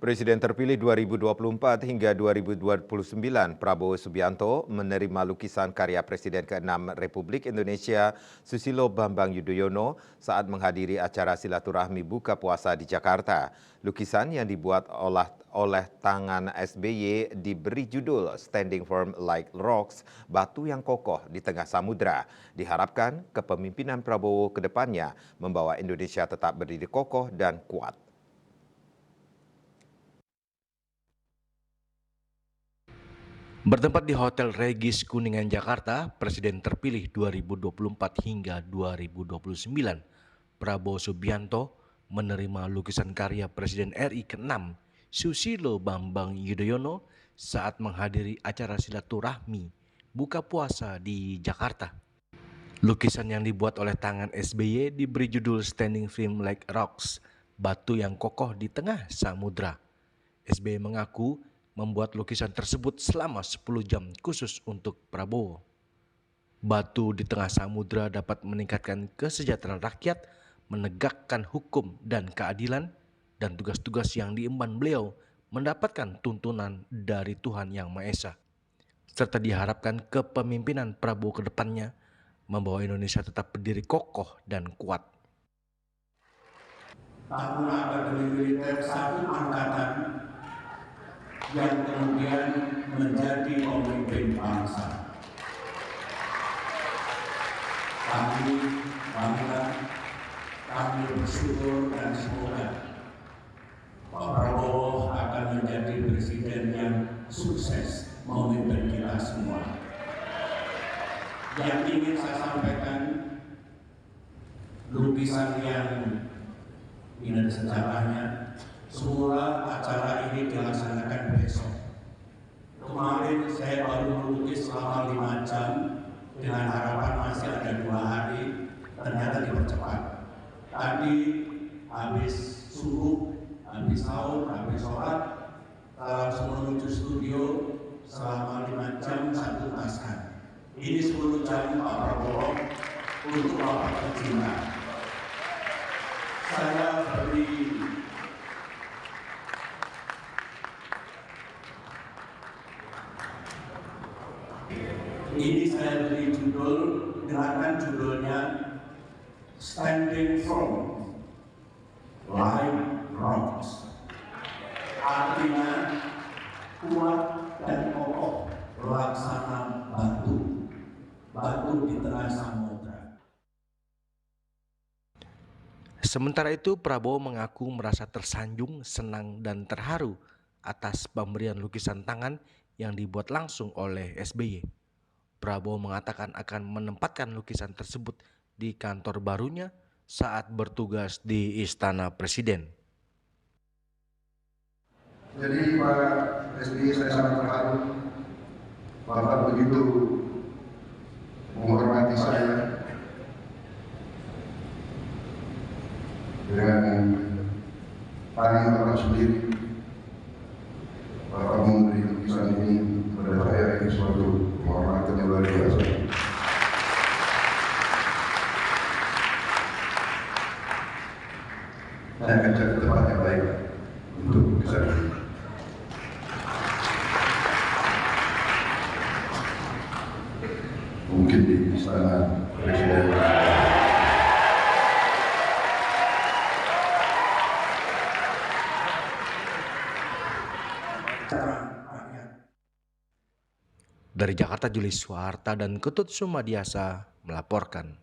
Presiden terpilih 2024 hingga 2029 Prabowo Subianto menerima lukisan karya Presiden ke-6 Republik Indonesia Susilo Bambang Yudhoyono saat menghadiri acara silaturahmi buka puasa di Jakarta. Lukisan yang dibuat oleh tangan SBY diberi judul Standing Firm Like Rocks, batu yang kokoh di tengah samudra. Diharapkan kepemimpinan Prabowo ke depannya membawa Indonesia tetap berdiri kokoh dan kuat. Bertempat di Hotel Regis Kuningan, Jakarta, Presiden terpilih 2024 hingga 2029, Prabowo Subianto menerima lukisan karya Presiden RI ke-6, Susilo Bambang Yudhoyono saat menghadiri acara silaturahmi buka puasa di Jakarta. Lukisan yang dibuat oleh tangan SBY diberi judul Standing Firm Like Rocks, batu yang kokoh di tengah samudra. SBY mengaku membuat lukisan tersebut selama 10 jam khusus untuk Prabowo. Batu di tengah samudra dapat meningkatkan kesejahteraan rakyat, menegakkan hukum dan keadilan, dan tugas-tugas yang diemban beliau mendapatkan tuntunan dari Tuhan Yang Maha Esa. Serta diharapkan kepemimpinan Prabowo ke depannya membawa Indonesia tetap berdiri kokoh dan kuat. Taruna Akademi Militer satu angkatan yang kemudian menjadi pemimpin bangsa. Kami bangga, kami bersyukur dan semoga Pak Prabowo akan menjadi presiden yang sukses memimpin kita semua. Yang ingin saya sampaikan, lukisan yang ini sejarahnya. Semula acara ini dilaksanakan besok. Kemarin saya baru melukis selama 5 jam dengan harapan masih ada 2 hari, ternyata dipercepat. Tadi habis subuh, habis sahur, habis sholat, langsung menuju studio selama 5 jam satu naskah. Ini 10 jam Pak Prabowo untuk Bapak tercinta. Saya beri judul, gerakan judulnya Standing Firm Like Rocks. Artinya kuat dan kokoh laksana batu di tengah samudra. Sementara itu, Prabowo mengaku merasa tersanjung, senang, dan terharu atas pemberian lukisan tangan yang dibuat langsung oleh SBY. Prabowo mengatakan akan menempatkan lukisan tersebut di kantor barunya saat bertugas di Istana Presiden. Jadi Pak SBY, saya sangat terharu. Bapak begitu menghormati saya dengan tangan Bapak sendiri. Bapak memberi lukisan ini kepada saya, ini suatu penghormatan yang luar biasa. Saya akan cari tempat yang baik untuk lukisan ini. Mungkin di Istana Presiden. Dari Jakarta, Julius Suharta dan Ketut Sumadiasa melaporkan.